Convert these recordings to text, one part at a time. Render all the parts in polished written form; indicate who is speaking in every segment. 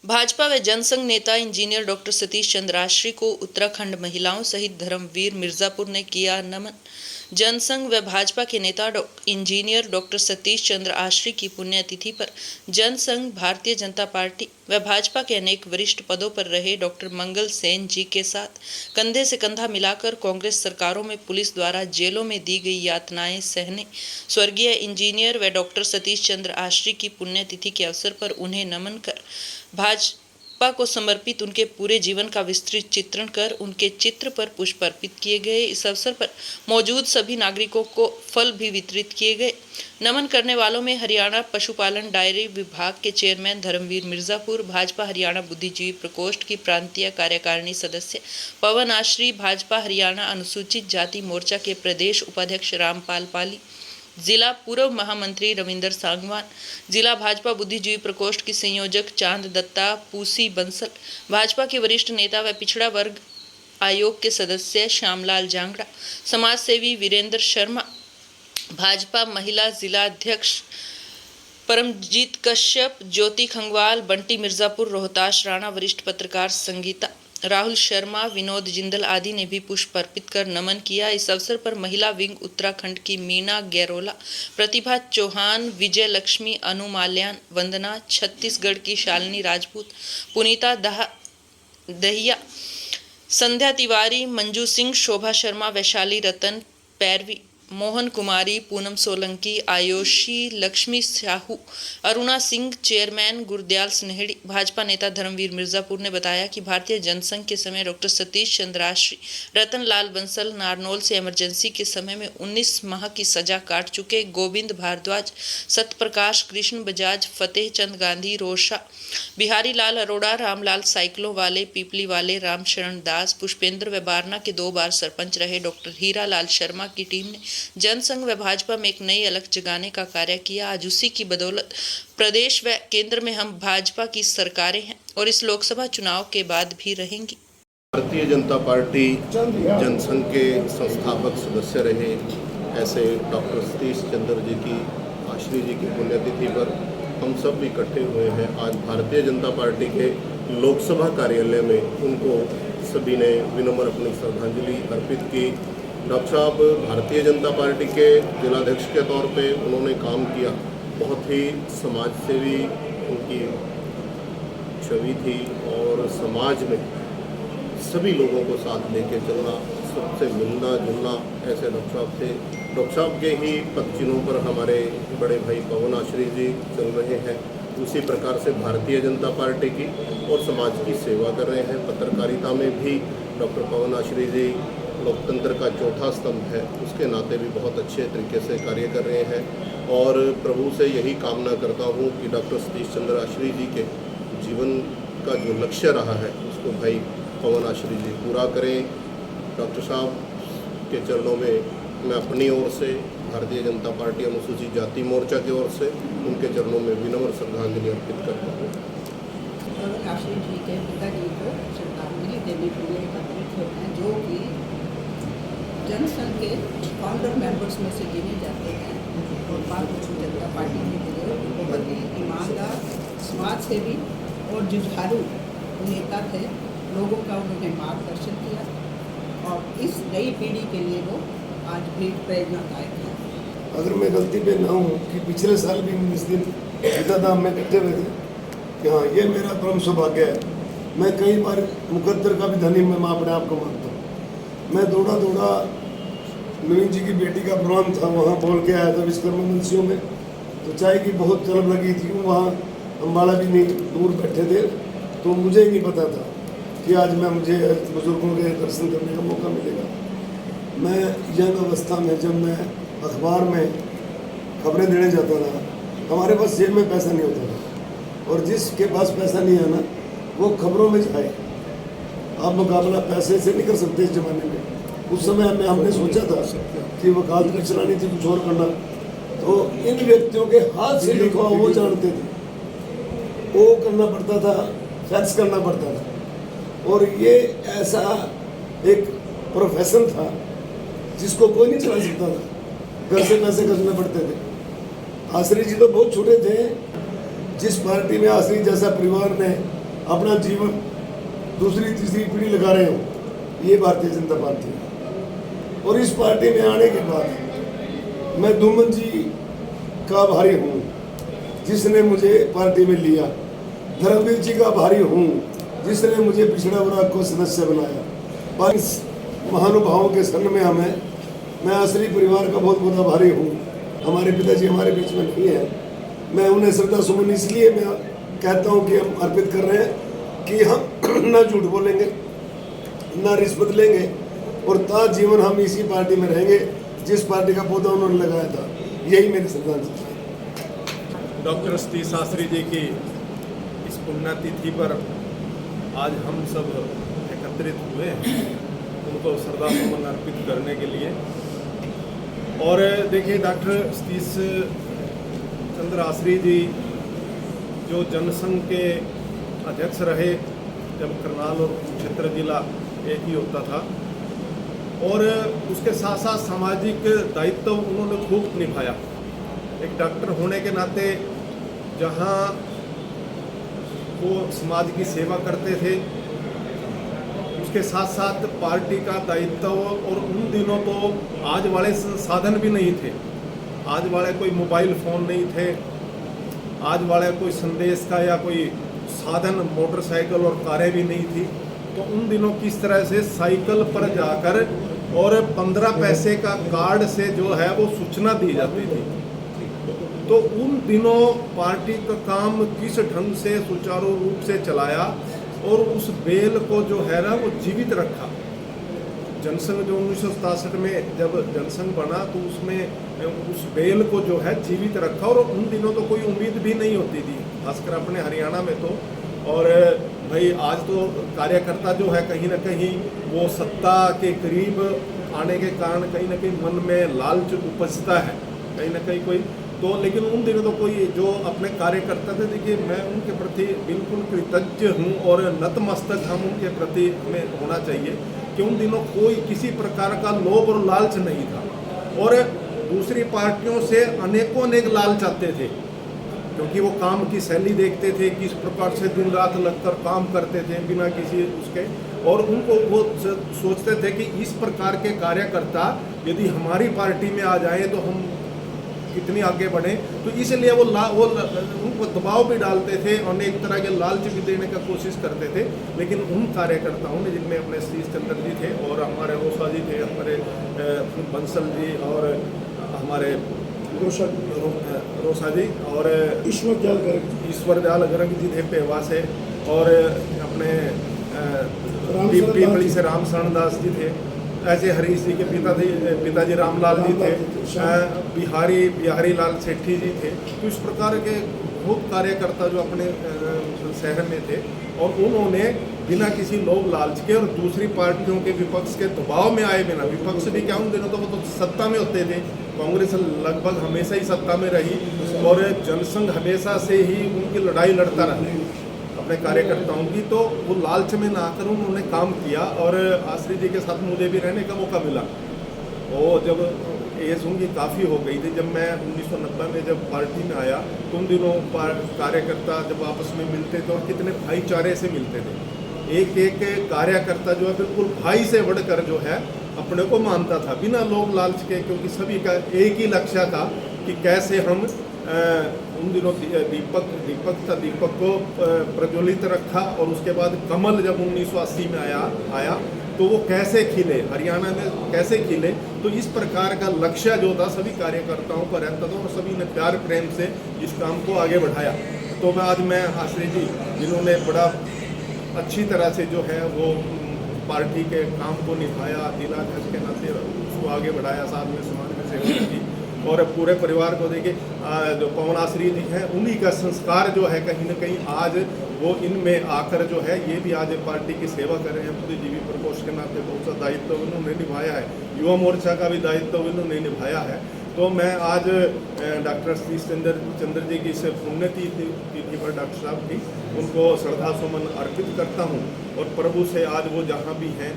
Speaker 1: भाजपा व जनसंघ नेता engineer doctor Satish Chandra आश्री को उत्तराखंड महिलाओं सहित धर्मवीर मिर्जापुर ने किया नमन। जनसंघ व भाजपा के नेता इंजीनियर डॉक्टर सतीश चंद्र आश्री की पुण्यतिथि पर जनसंघ, भारतीय जनता पार्टी व भाजपा के अनेक वरिष्ठ पदों पर रहे डॉक्टर मंगल सेन जी के साथ कंधे से कंधा मिलाकर कांग्रेस सरकारों में पुलिस द्वारा जेलों में दी गई यातनाएं सहने स्वर्गीय इंजीनियर व डॉक्टर सतीश चंद्र आश्री की पुण्यतिथि के अवसर पर उन्हें नमन कर भाजपा को समर्पित उनके पूरे जीवन का विस्तृत चित्रण कर उनके चित्र पर पुष्प अर्पित किए गए। इस अवसर पर मौजूद सभी नागरिकों को फल भी वितरित किए गए। नमन करने वालों में हरियाणा पशुपालन डायरी विभाग के चेयरमैन धर्मवीर मिर्जापुर, भाजपा हरियाणा बुद्धिजीवी प्रकोष्ठ की प्रांतीय कार्यकारिणी सदस्य पवन आश्री, भाजपा हरियाणा अनुसूचित जाति मोर्चा के प्रदेश उपाध्यक्ष रामपाल पाली, जिला पूर्व महामंत्री रविंदर सांगवान, जिला भाजपा बुद्धिजीवी प्रकोष्ठ की संयोजक चांद दत्ता, पूसी बंसल, भाजपा के वरिष्ठ नेता व पिछड़ा वर्ग आयोग के सदस्य श्यामलाल जांगड़ा, समाज सेवी वीरेंद्र शर्मा, भाजपा महिला जिला अध्यक्ष परमजीत कश्यप, ज्योति खंगवाल, बंटी मिर्जापुर, रोहताश राणा, वरिष्ठ पत्रकार संगीता, राहुल शर्मा, विनोद जिंदल आदि ने भी पुष्प अर्पित कर नमन किया। इस अवसर पर महिला विंग उत्तराखंड की मीना गैरोला, प्रतिभा चौहान, विजय लक्ष्मी, अनु माल्यान, वंदना, छत्तीसगढ़ की शालिनी राजपूत, पुनीता दहिया, संध्या तिवारी, मंजू सिंह, शोभा शर्मा, वैशाली रतन, पैरवी, मोहन कुमारी, पूनम सोलंकी, आयोशी, लक्ष्मी साहू, अरुणा सिंह, चेयरमैन गुरदयाल स्नेहड़ी। भाजपा नेता धर्मवीर मिर्जापुर ने बताया कि भारतीय जनसंघ के समय डॉक्टर सतीश चंद्र आश्री, रतन लाल बंसल नारनौल से इमरजेंसी के समय में 19 माह की सजा काट चुके, गोविंद भारद्वाज, सत्यप्रकाश, कृष्ण बजाज, फतेह चंद गांधी, रोशा, बिहारी लाल अरोड़ा, रामलाल साइकिलों वाले, पीपली वाले, रामशरण दास, पुष्पेंद्र व बारना के 2 बार सरपंच रहे डॉक्टर हीरा लाल शर्मा की टीम ने जनसंघ व भाजपा में एक नई अलख जगाने का कार्य किया। आज उसी की बदौलत प्रदेश व केंद्र में हम भाजपा की सरकारें हैं और इस लोकसभा चुनाव के बाद भी रहेंगी।
Speaker 2: भारतीय जनता पार्टी जनसंघ के संस्थापक सदस्य रहे ऐसे डॉक्टर सतीश चंद्र जी की आश्री जी की पुण्यतिथि पर हम सब इकट्ठे हुए हैं। आज भारतीय जनता पार्टी के लोकसभा कार्यालय में उनको सभी ने विनम्र अपनी श्रद्धांजलि अर्पित की। डॉक्टर साहब भारतीय जनता पार्टी के जिलाध्यक्ष के तौर पे उन्होंने काम किया, बहुत ही समाज सेवी उनकी छवि थी और समाज में सभी लोगों को साथ लेके चलना, सबसे मिलना जुलना, ऐसे डॉक्टर साहब थे। डॉक्टर साहब के ही पदचिन्हों पर हमारे बड़े भाई पवन आश्री जी चल रहे हैं। उसी प्रकार से भारतीय जनता पार्टी की और समाज की सेवा कर रहे हैं। पत्रकारिता में भी डॉक्टर पवन आश्री जी लोकतंत्र का चौथा स्तंभ है, उसके नाते भी बहुत अच्छे तरीके से कार्य कर रहे हैं और प्रभु से यही कामना करता हूँ कि डॉक्टर सतीश चंद्र आश्री जी के जीवन का जो लक्ष्य रहा है उसको भाई पवन आश्री जी पूरा करें। डॉक्टर साहब के चरणों में मैं अपनी ओर से, भारतीय जनता पार्टी अनुसूचित जाति मोर्चा की ओर से उनके चरणों में विनम्र श्रद्धांजलि अर्पित करता हूँ।
Speaker 3: पवन आश्री जी के पिताजी को श्रद्धांजलि देने के लिए एकत्रित होते हैं, जो कि जनसंघ के फाउंडर मेंबर्स में से गिने जाते हैं और भारतीय जनता पार्टी के लिए बहुत ही ईमानदार, समाज सेवी और जुझारू नेता थे। लोगों का उन्होंने मार्गदर्शन किया और इस नई पीढ़ी के लिए वो आज भी प्रेरणादायक है।
Speaker 4: अगर मैं गलती पे ना हूँ कि पिछले साल भी इस दिन सीताधाम में इकट्ठे हुए थे कि हाँ ये मेरा परम सौभाग्य है। मैं कई बार मुकद्दर का भी धनी मैं अपने आप को मानता हूँ। मैं दौड़ा नवीन जी की बेटी का प्रोग्राम था, वहाँ बोल के आया था विश्वकर्मा मंसियों में, तो चाय की बहुत तलब लगी थी। वहाँ अम्बाला भी नहीं दूर बैठे थे, तो मुझे ही नहीं पता था कि आज मुझे बुजुर्गों के दर्शन करने का मौका मिलेगा। मैं यंग अवस्था में जब मैं अखबार में खबरें देने जाता था, हमारे पास जेब में पैसा नहीं होता था और जिसके पास पैसा नहीं है ना वो खबरों में जाए। आप मुकाबला पैसे से नहीं कर सकते इस ज़माने में। उस समय हमने सोचा था कि वकालत भी चलानी थी, कुछ और करना, तो इन व्यक्तियों के हाथ से लिखा वो जानते थे, वो करना पड़ता था, फैक्स करना पड़ता था और ये ऐसा एक प्रोफेशन था जिसको कोई नहीं चला सकता था। घर से पैसे खर्चने पड़ते थे। आश्री जी तो बहुत छोटे थे, जिस पार्टी में आश्री जैसा परिवार ने अपना जीवन दूसरी तीसरी पीढ़ी लगा रहे हो, ये भारतीय जनता पार्टी है। और इस पार्टी में आने के बाद मैं धूमन जी का आभारी हूँ जिसने मुझे पार्टी में लिया, धर्मवीर जी का आभारी हूँ जिसने मुझे पिछड़ा वर्ग को सदस्य बनाया। 5 महानुभावों के संग में मैं आश्री परिवार का बहुत बहुत आभारी हूँ। हमारे पिताजी हमारे बीच में नहीं है, मैं उन्हें श्रद्धा सुमन इसलिए मैं कहता हूँ कि हम अर्पित कर रहे हैं कि हम ना झूठ बोलेंगे, ना रिश्वत लेंगे और ताज जीवन हम इसी पार्टी में रहेंगे जिस पार्टी का पौधा उन्होंने लगाया था। यही मेरी श्रद्धांजलि है।
Speaker 5: डॉक्टर सतीश शास्त्री जी की इस पुण्यतिथि पर आज हम सब एकत्रित हुए हैं उनको श्रद्धा सुमन अर्पित करने के लिए। और देखिए, डॉक्टर सतीश चंद्र आश्री जी जो जनसंघ के अध्यक्ष रहे जब करनाल और कुरुक्षेत्र जिला एक ही होता था, और उसके साथ साथ सामाजिक दायित्व उन्होंने खूब निभाया। एक डॉक्टर होने के नाते जहाँ वो समाज की सेवा करते थे, उसके साथ साथ पार्टी का दायित्व। और उन दिनों तो आज वाले साधन भी नहीं थे, आज वाले कोई मोबाइल फ़ोन नहीं थे, आज वाले कोई संदेश का या कोई साधन मोटरसाइकिल और कारें भी नहीं थी। तो उन दिनों किस तरह से साइकिल पर जाकर और 15 पैसे का कार्ड से जो है वो सूचना दी जाती थी। तो उन दिनों पार्टी का काम किस ढंग से सुचारू रूप से चलाया और उस बेल को जो है ना वो जीवित रखा। जनसंघ जो 1967 में जब जनसंघ बना तो उसमें उस बेल को जो है जीवित रखा। और उन दिनों तो कोई उम्मीद भी नहीं होती थी, खासकर अपने हरियाणा में तो। और भाई आज तो कार्यकर्ता जो है कहीं ना कहीं वो सत्ता के करीब आने के कारण कहीं ना कहीं मन में लालच उपजता है कहीं ना कहीं कोई तो। लेकिन उन दिनों तो कोई जो अपने कार्यकर्ता थे, देखिए मैं उनके प्रति बिल्कुल कृतज्ञ हूँ और नतमस्तक हम उनके प्रति हमें होना चाहिए कि उन दिनों कोई किसी प्रकार का लोभ और लालच नहीं था। और दूसरी पार्टियों से अनेकों अनेक लालच आते थे क्योंकि वो काम की शैली देखते थे, किस प्रकार से दिन रात लगकर काम करते थे बिना किसी उसके। और उनको वो सोचते थे कि इस प्रकार के कार्यकर्ता यदि हमारी पार्टी में आ जाएं तो हम कितनी आगे बढ़े। तो इसलिए वो उनको दबाव भी डालते थे, अनेक तरह के लालच भी देने का कोशिश करते थे। लेकिन उन कार्यकर्ताओं ने, जिनमें अपने सतीश चंद्र जी थे और हमारे रोसा जी थे, हमारे बंसल जी और हमारे रोसा जी और ईश्वर दयाल गर्ग जी थे पेवा से, और अपने पीपली से राम शरण दास जी थे, ऐसे हरीश जी के पिताजी रामलाल जी थे, बिहारी लाल सेठी जी थे। तो इस प्रकार के बहुत कार्यकर्ता जो अपने शहर में थे और उन्होंने बिना किसी लोभ लालच के और दूसरी पार्टियों के विपक्ष के दबाव में आए बिना, विपक्ष भी क्या उन दिनों तो वो तो सत्ता में होते थे, कांग्रेस लगभग हमेशा ही सत्ता में रही और जनसंघ हमेशा से ही उनकी लड़ाई लड़ता रहा अपने कार्यकर्ताओं की। तो वो लालच में ना आकर उन्होंने काम किया। और आश्री जी के साथ मुझे भी रहने का मौका मिला। वो जब एज उनकी काफ़ी हो गई थी, जब मैं 1990 में जब पार्टी में आया तो उन दिनों कार्यकर्ता जब आपस में मिलते थे और कितने भाईचारे से मिलते थे। एक एक कार्यकर्ता जो है बिल्कुल भाई से बढ़कर जो है अपने को मानता था बिना लोभ लालच के, क्योंकि सभी का एक ही लक्ष्य था कि कैसे हम उन दिनों दीपक को प्रज्वलित रखा। और उसके बाद कमल जब 1980 में आया तो वो कैसे खिले, हरियाणा में कैसे खिले। तो इस प्रकार का लक्ष्य जो था सभी कार्यकर्ताओं का रहता था और सभी ने प्यार प्रेम से इस काम को आगे बढ़ाया। तो आज मैं आश्री जी जिन्होंने बड़ा अच्छी तरह से जो है वो पार्टी के काम को निभाया, दिलाधज के नाते उसको आगे बढ़ाया, साथ में समाज में सेवा की और पूरे परिवार को देखिए जो पवन आश्री जी हैं उन्हीं का संस्कार जो है कहीं ना कहीं आज वो इनमें आकर जो है ये भी आज पार्टी की सेवा कर रहे हैं। बुद्धिजीवी प्रकोष्ठ के नाते बहुत सा दायित्व उन्होंने निभाया है, युवा मोर्चा का भी दायित्व उन्होंने निभाया है। तो मैं आज डॉक्टर सतीश चंद्र जी की इस पुण्यतिथि पर डॉक्टर साहब की उनको श्रद्धा सुमन अर्पित करता हूँ और प्रभु से आज वो जहाँ भी हैं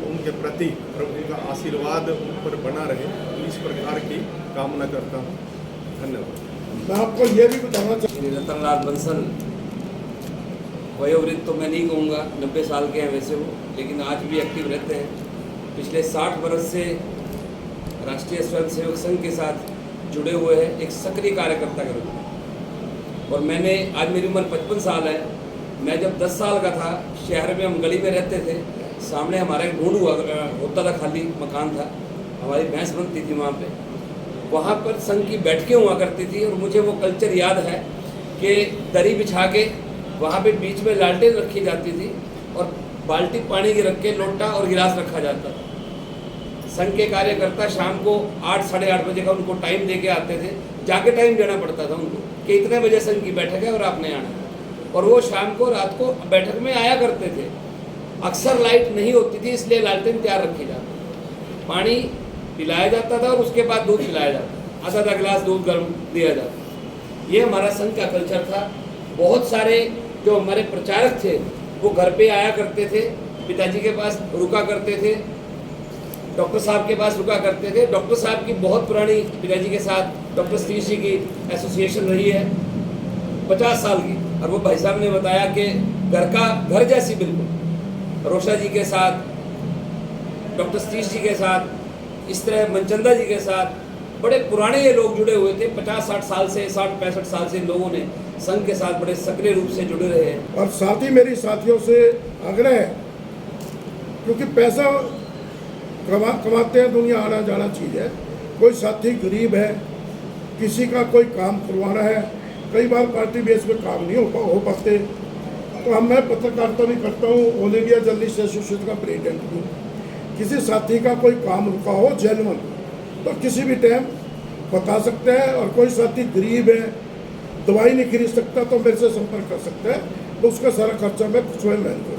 Speaker 5: उनके प्रति प्रभु का आशीर्वाद उन पर बना रहे, इस प्रकार की कामना करता हूँ। धन्यवाद।
Speaker 4: मैं आपको ये भी बताना चाहूँगा,
Speaker 6: रतनलाल बंसल वयोवृद्ध तो मैं नहीं कहूँगा, 90 साल के हैं वैसे वो, लेकिन आज भी एक्टिव रहते हैं। पिछले 60 वर्ष से राष्ट्रीय स्वयंसेवक संघ के साथ जुड़े हुए हैं एक सक्रिय कार्यकर्ता के रूप में। और मैंने, आज मेरी उम्र 55 साल है, मैं जब 10 साल का था, शहर में हम गली में रहते थे, सामने हमारा एक ढूंढ होता था, खाली मकान था, हमारी भैंस बनती थी वहाँ पे। वहाँ पर संघ की बैठकें हुआ करती थी और मुझे वो कल्चर याद है कि दरी बिछा के वहाँ पे बीच में लालटेन रखी जाती थी और बाल्टी पानी की रख के लोटा और गिलास रखा जाता था। संघ के कार्यकर्ता शाम को 8 साढ़े 8 बजे का उनको टाइम दे के आते थे, जाके टाइम देना पड़ता था उनको कि इतने बजे संघ की बैठक है और आपने आना है। और वो शाम को रात को बैठक में आया करते थे। अक्सर लाइट नहीं होती थी, इसलिए लालटेन तैयार रखी जाती, पानी पिलाया जाता था और उसके बाद दूध पिलाया जाता, आधा गिलास दूध गर्म दिया जाता। ये हमारा संघ का कल्चर था। बहुत सारे जो हमारे प्रचारक थे वो घर पे आया करते थे, पिताजी के पास रुका करते थे, डॉक्टर साहब के पास रुका करते थे। डॉक्टर साहब की बहुत पुरानी पिताजी के साथ डॉक्टर सतीश जी की एसोसिएशन रही है 50 साल की। और वो भाई साहब ने बताया कि घर जैसी बिल्कुल, रोशा जी के साथ, डॉक्टर सतीश जी के साथ, इस तरह मनचंदा जी के साथ बड़े पुराने ये लोग जुड़े हुए थे। 50-60 साल से, 60-65 साल से लोगों ने संघ के साथ बड़े सक्रिय रूप से जुड़े रहे हैं।
Speaker 4: और साथ ही मेरी साथियों से आग्रह है, क्योंकि पैसा कमाते हैं, दुनिया आना जाना चीज़ है। कोई साथी गरीब है, किसी का कोई काम करवाना है, कई बार पार्टी बेस पे काम नहीं हो पाते, तो मैं पत्रकारिता भी करता हूँ, ऑल इंडिया जर्नलिस्ट एसोसिएशन का प्रेसिडेंट हूँ। किसी साथी का कोई काम रुका हो जेन्युइन, तो किसी भी टाइम बता सकते हैं। और कोई साथी गरीब है, दवाई नहीं खरीद सकता, तो मेरे से संपर्क कर सकते हैं, तो उसका सारा खर्चा मैं स्वयं वहन करूँ।